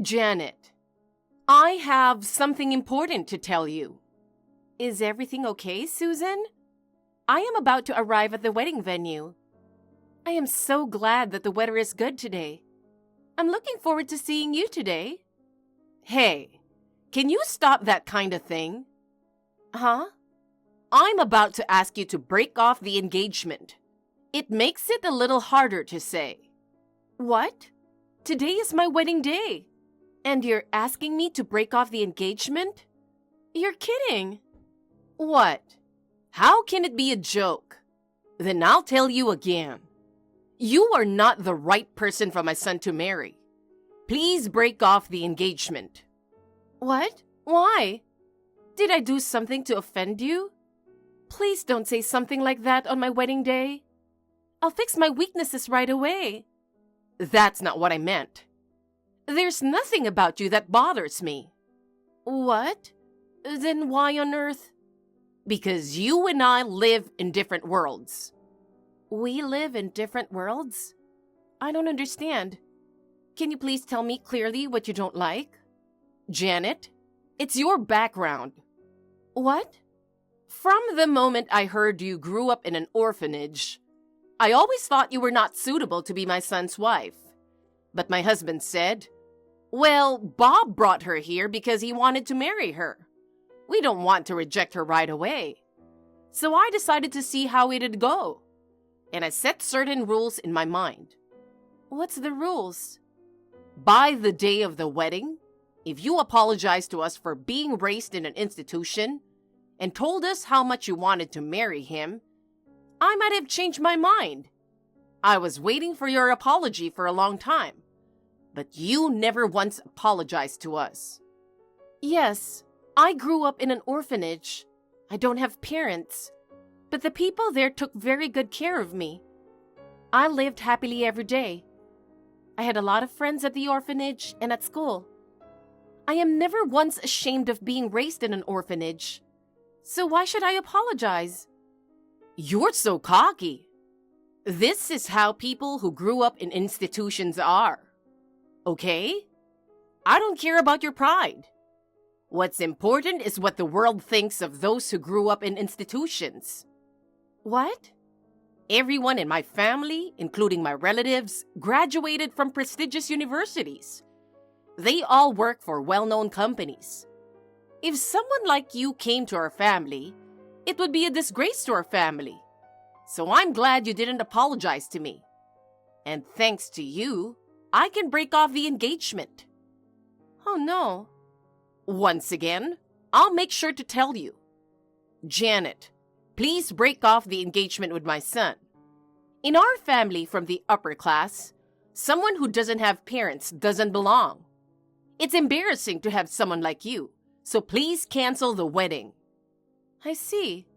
Janet, I have something important to tell you. Is everything okay, Susan? I am about to arrive at the wedding venue. I am so glad that the weather is good today. I'm looking forward to seeing you today. Hey, can you stop that kind of thing? Huh? I'm about to ask you to break off the engagement. It makes it a little harder to say. What? Today is my wedding day. And you're asking me to break off the engagement? You're kidding. What? How can it be a joke? Then I'll tell you again. You are not the right person for my son to marry. Please break off the engagement. What? Why? Did I do something to offend you? Please don't say something like that on my wedding day. I'll fix my weaknesses right away. That's not what I meant. There's nothing about you that bothers me. What? Then why on earth? Because you and I live in different worlds. We live in different worlds? I don't understand. Can you please tell me clearly what you don't like? Janet, it's your background. What? From the moment I heard you grew up in an orphanage, I always thought you were not suitable to be my son's wife. But my husband said, well, Bob brought her here because he wanted to marry her. We don't want to reject her right away. So I decided to see how it'd go. And I set certain rules in my mind. What's the rules? By the day of the wedding, if you apologize to us for being raised in an institution and told us how much you wanted to marry him, I might have changed my mind. I was waiting for your apology for a long time, but you never once apologized to us. Yes, I grew up in an orphanage. I don't have parents, but the people there took very good care of me. I lived happily every day. I had a lot of friends at the orphanage and at school. I am never once ashamed of being raised in an orphanage. So why should I apologize? You're so cocky. This is how people who grew up in institutions are. Okay? I don't care about your pride. What's important is what the world thinks of those who grew up in institutions. What? Everyone in my family, including my relatives, graduated from prestigious universities. They all work for well-known companies. If someone like you came to our family, it would be a disgrace to our family. So I'm glad you didn't apologize to me. And thanks to you, I can break off the engagement. Oh no. Once again, I'll make sure to tell you. Janet, please break off the engagement with my son. In our family from the upper class, someone who doesn't have parents doesn't belong. It's embarrassing to have someone like you, so please cancel the wedding. I see.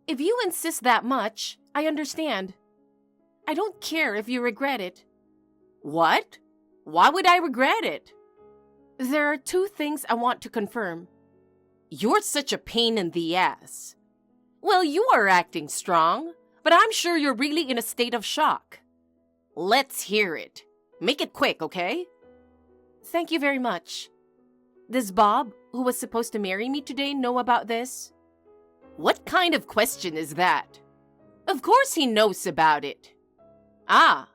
If you insist that much, I understand. I don't care if you regret it. What? Why would I regret it? There are two things I want to confirm. You're such a pain in the ass. Well, you are acting strong, but I'm sure you're really in a state of shock. Let's hear it. Make it quick, okay? Thank you very much. Does Bob, who was supposed to marry me today, know about this? What kind of question is that? Of course he knows about it. Ah,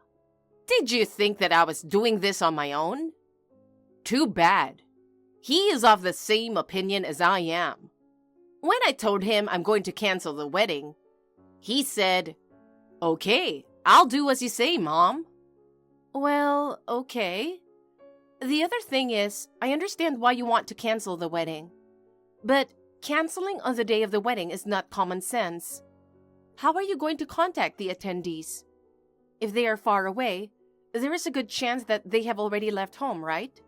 did you think that I was doing this on my own? Too bad. He is of the same opinion as I am. When I told him I'm going to cancel the wedding, he said, okay, I'll do as you say, Mom. Well, okay. The other thing is, I understand why you want to cancel the wedding. But canceling on the day of the wedding is not common sense. How are you going to contact the attendees? If they are far away, there is a good chance that they have already left home, right?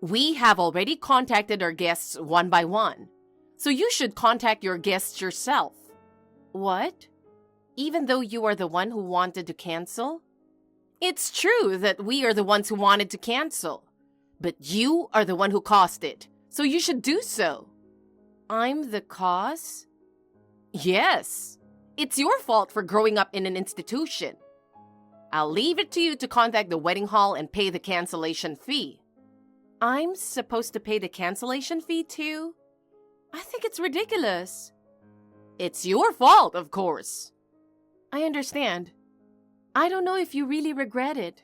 We have already contacted our guests one by one, so you should contact your guests yourself. What? Even though you are the one who wanted to cancel? It's true that we are the ones who wanted to cancel, but you are the one who caused it, so you should do so. I'm the cause? Yes. It's your fault for growing up in an institution. I'll leave it to you to contact the wedding hall and pay the cancellation fee. I'm supposed to pay the cancellation fee too? I think it's ridiculous. It's your fault, of course. I understand. I don't know if you really regret it.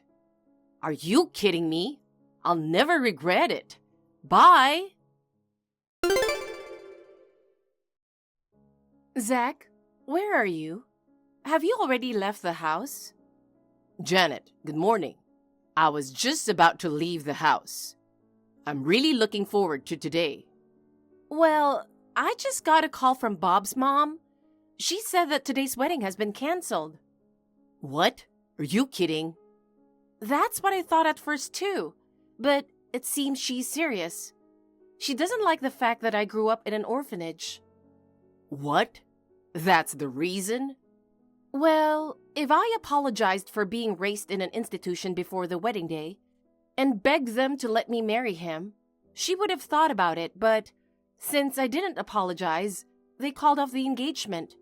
Are you kidding me? I'll never regret it. Bye. Zach, where are you? Have you already left the house? Janet, good morning. I was just about to leave the house. I'm really looking forward to today. Well, I just got a call from Bob's mom. She said that today's wedding has been canceled. What? Are you kidding? That's what I thought at first too, but it seems she's serious. She doesn't like the fact that I grew up in an orphanage. What? That's the reason? Well, if I apologized for being raised in an institution before the wedding day and begged them to let me marry him, she would have thought about it, but since I didn't apologize, they called off the engagement.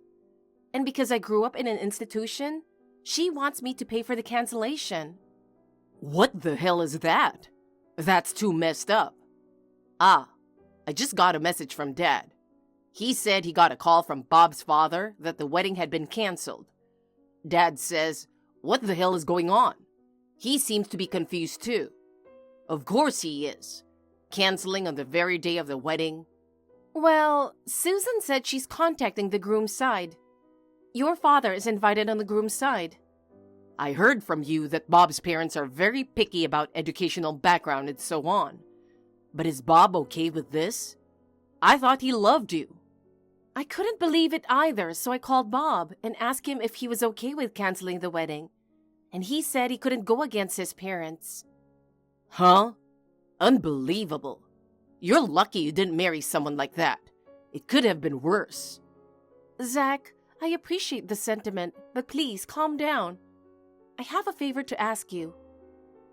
And because I grew up in an institution, she wants me to pay for the cancellation. What the hell is that? That's too messed up. I just got a message from Dad. He said he got a call from Bob's father that the wedding had been canceled. Dad says, what the hell is going on? He seems to be confused too. Of course he is. Canceling on the very day of the wedding. Well, Susan said she's contacting the groom's side. Your father is invited on the groom's side. I heard from you that Bob's parents are very picky about educational background and so on. But is Bob okay with this? I thought he loved you. I couldn't believe it either, so I called Bob and asked him if he was okay with canceling the wedding. And he said he couldn't go against his parents. Huh? Unbelievable. You're lucky you didn't marry someone like that. It could have been worse. Zach, I appreciate the sentiment, but please calm down. I have a favor to ask you.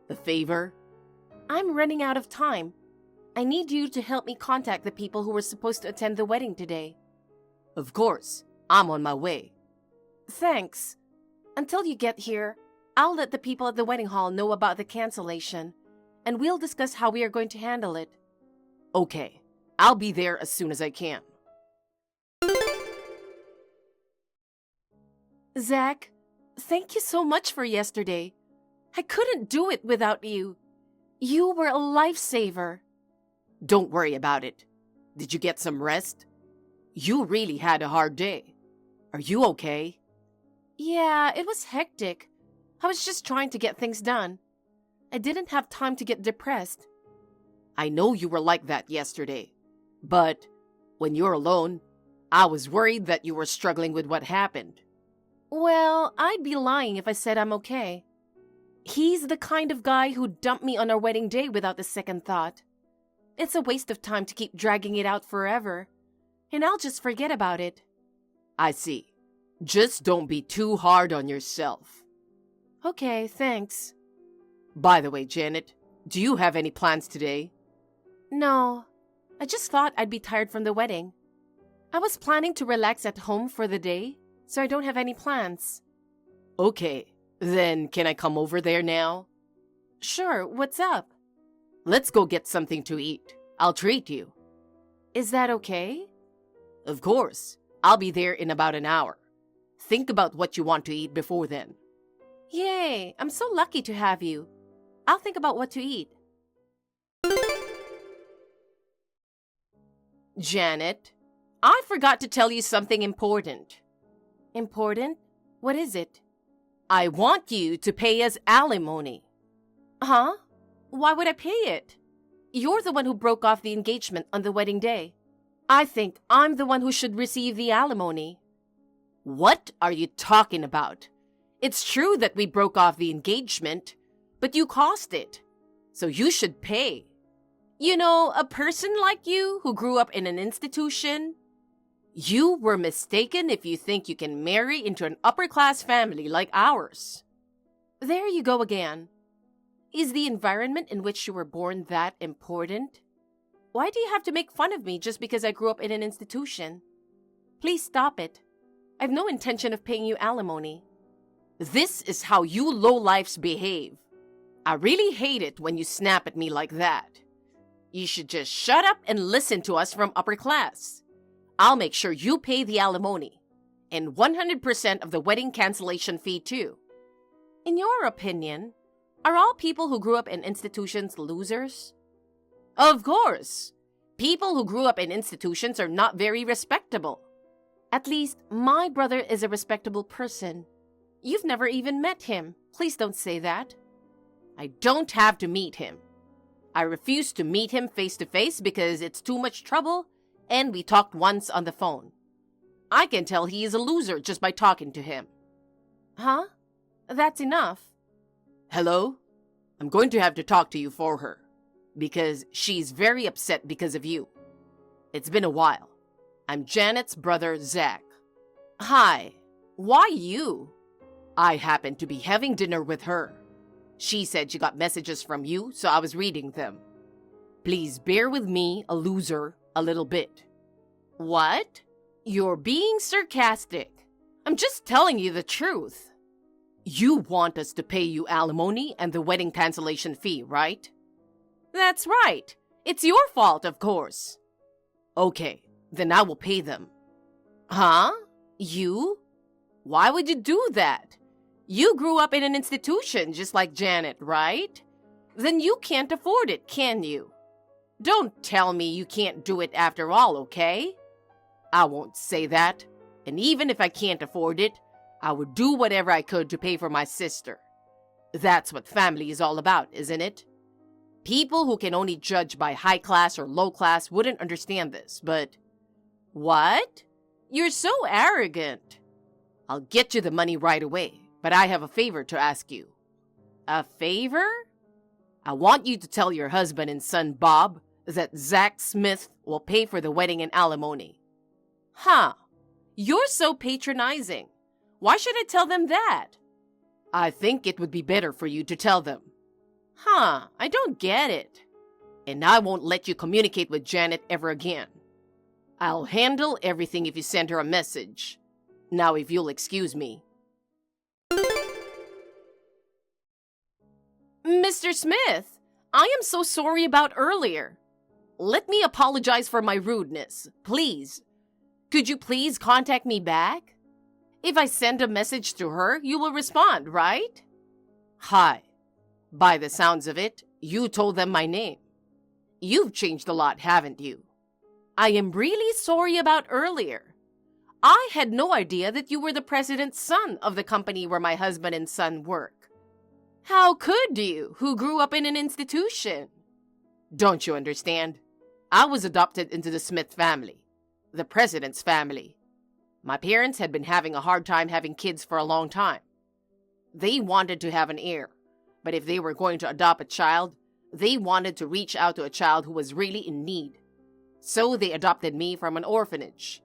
A favor? I'm running out of time. I need you to help me contact the people who were supposed to attend the wedding today. Of course. I'm on my way. Thanks. Until you get here, I'll let the people at the wedding hall know about the cancellation, and we'll discuss how we are going to handle it. Okay. I'll be there as soon as I can. Zach, thank you so much for yesterday. I couldn't do it without you. You were a lifesaver. Don't worry about it. Did you get some rest? You really had a hard day. Are you okay? Yeah, it was hectic. I was just trying to get things done. I didn't have time to get depressed. I know you were like that yesterday. But when you're alone, I was worried that you were struggling with what happened. Well, I'd be lying if I said I'm okay. He's the kind of guy who dumped me on our wedding day without a second thought. It's a waste of time to keep dragging it out forever, and I'll just forget about it. I see. Just don't be too hard on yourself. Okay, thanks. By the way, Janet, do you have any plans today? No. I just thought I'd be tired from the wedding. I was planning to relax at home for the day, so I don't have any plans. Okay, then can I come over there now? Sure, what's up? Let's go get something to eat. I'll treat you. Is that okay? Of course. I'll be there in about an hour. Think about what you want to eat before then. Yay! I'm so lucky to have you. I'll think about what to eat. Janet, I forgot to tell you something important. Important? What is it? I want you to pay us alimony. Huh? Why would I pay it? You're the one who broke off the engagement on the wedding day. I think I'm the one who should receive the alimony. What are you talking about? It's true that we broke off the engagement, but you caused it, so you should pay. You know, a person like you who grew up in an institution, you were mistaken if you think you can marry into an upper-class family like ours. There you go again. Is the environment in which you were born that important? Why do you have to make fun of me just because I grew up in an institution? Please stop it. I've no intention of paying you alimony. This is how you lowlifes behave. I really hate it when you snap at me like that. You should just shut up and listen to us from upper class. I'll make sure you pay the alimony and 100% of the wedding cancellation fee too. In your opinion, are all people who grew up in institutions losers? Of course. People who grew up in institutions are not very respectable. At least, my brother is a respectable person. You've never even met him. Please don't say that. I don't have to meet him. I refuse to meet him face to face because it's too much trouble, and we talked once on the phone. I can tell he is a loser just by talking to him. Huh? That's enough. Hello? I'm going to have to talk to you for her, because she's very upset because of you. It's been a while. I'm Janet's brother, Zach. Hi. Why you? I happened to be having dinner with her. She said she got messages from you, so I was reading them. Please bear with me, a loser, a little bit. What? You're being sarcastic. I'm just telling you the truth. You want us to pay you alimony and the wedding cancellation fee, right? That's right. It's your fault, of course. Okay, then I will pay them. Huh? You? Why would you do that? You grew up in an institution just like Janet, right? Then you can't afford it, can you? Don't tell me you can't do it after all, okay? I won't say that. And even if I can't afford it, I would do whatever I could to pay for my sister. That's what family is all about, isn't it? People who can only judge by high class or low class wouldn't understand this, but... What? You're so arrogant. I'll get you the money right away, but I have a favor to ask you. A favor? I want you to tell your husband and son, Bob, that Zach Smith will pay for the wedding and alimony. Huh. You're so patronizing. Why should I tell them that? I think it would be better for you to tell them. Huh, I don't get it. And I won't let you communicate with Janet ever again. I'll handle everything if you send her a message. Now, if you'll excuse me. Mr. Smith, I am so sorry about earlier. Let me apologize for my rudeness, please. Could you please contact me back? If I send a message to her, you will respond, right? Hi. By the sounds of it, you told them my name. You've changed a lot, haven't you? I am really sorry about earlier. I had no idea that you were the president's son of the company where my husband and son work. How could you, who grew up in an institution? Don't you understand? I was adopted into the Smith family, the president's family. My parents had been having a hard time having kids for a long time. They wanted to have an heir, but if they were going to adopt a child, they wanted to reach out to a child who was really in need. So they adopted me from an orphanage.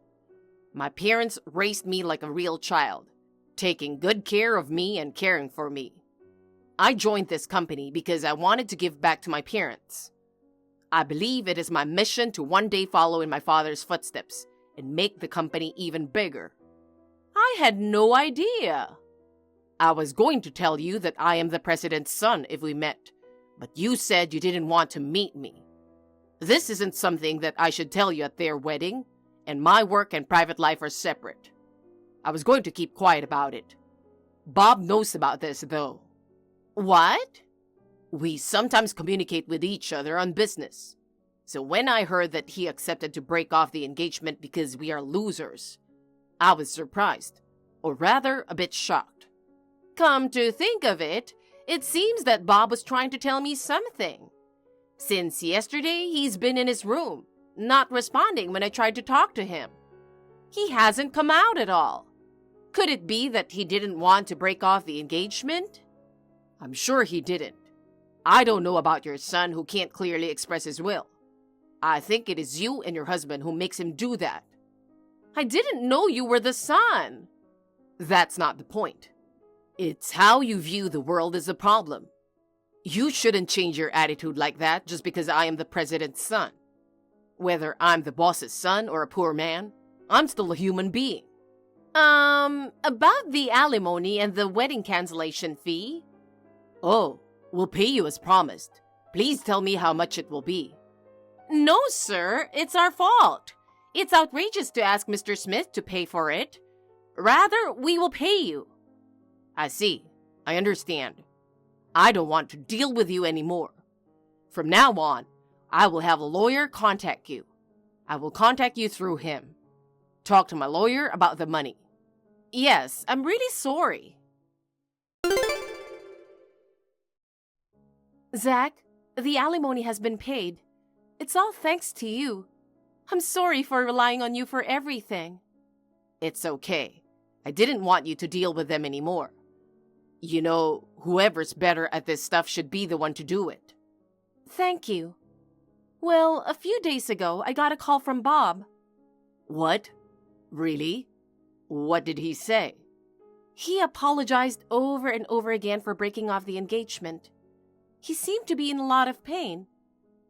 My parents raised me like a real child, taking good care of me and caring for me. I joined this company because I wanted to give back to my parents. I believe it is my mission to one day follow in my father's footsteps and make the company even bigger. I had no idea. I was going to tell you that I am the president's son if we met, but you said you didn't want to meet me. This isn't something that I should tell you at their wedding, and my work and private life are separate. I was going to keep quiet about it. Bob knows about this, though. What? We sometimes communicate with each other on business. So when I heard that he accepted to break off the engagement because we are losers, I was surprised, or rather a bit shocked. Come to think of it, it seems that Bob was trying to tell me something. Since yesterday, he's been in his room, not responding when I tried to talk to him. He hasn't come out at all. Could it be that he didn't want to break off the engagement? I'm sure he didn't. I don't know about your son who can't clearly express his will. I think it is you and your husband who makes him do that. I didn't know you were the son. That's not the point. It's how you view the world is the problem. You shouldn't change your attitude like that just because I am the president's son. Whether I'm the boss's son or a poor man, I'm still a human being. About the alimony and the wedding cancellation fee? Oh, we'll pay you as promised. Please tell me how much it will be. No, sir, it's our fault. It's outrageous to ask Mr. Smith to pay for it. Rather, we will pay you. I see. I understand. I don't want to deal with you anymore. From now on, I will have a lawyer contact you. I will contact you through him. Talk to my lawyer about the money. Yes, I'm really sorry. Zach, the alimony has been paid. It's all thanks to you. I'm sorry for relying on you for everything. It's okay. I didn't want you to deal with them anymore. You know, whoever's better at this stuff should be the one to do it. Thank you. Well, a few days ago, I got a call from Bob. What? Really? What did he say? He apologized over and over again for breaking off the engagement. He seemed to be in a lot of pain.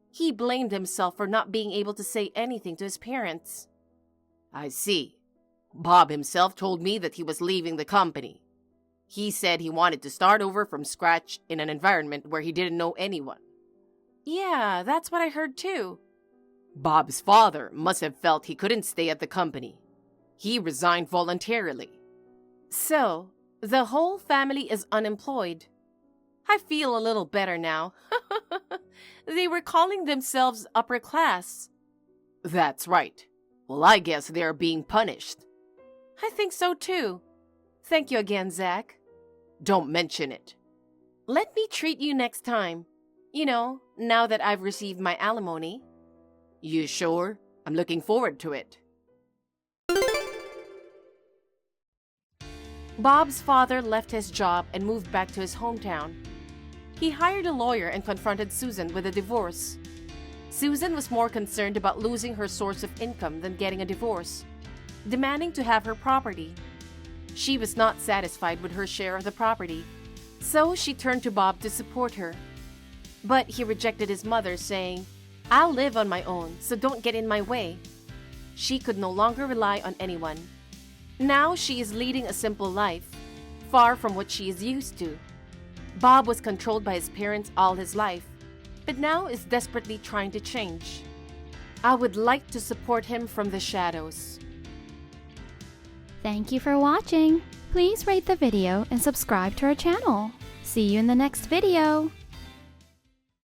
He blamed himself for not being able to say anything to his parents. I see. Bob himself told me that he was leaving the company. He said he wanted to start over from scratch in an environment where he didn't know anyone. Yeah, that's what I heard too. Bob's father must have felt he couldn't stay at the company. He resigned voluntarily. So, the whole family is unemployed. I feel a little better now. They were calling themselves upper class. That's right. Well, I guess they're being punished. I think so too. Thank you again, Zach. Don't mention it. Let me treat you next time. You know, now that I've received my alimony. You sure? I'm looking forward to it. Bob's father left his job and moved back to his hometown. He hired a lawyer and confronted Susan with a divorce. Susan was more concerned about losing her source of income than getting a divorce, demanding to have her property. She was not satisfied with her share of the property, so she turned to Bob to support her. But he rejected his mother, saying, "I'll live on my own, so don't get in my way." She could no longer rely on anyone. Now she is leading a simple life, far from what she is used to. Bob was controlled by his parents all his life, but now is desperately trying to change. I would like to support him from the shadows. Thank you for watching. Please rate the video and subscribe to our channel. See you in the next video.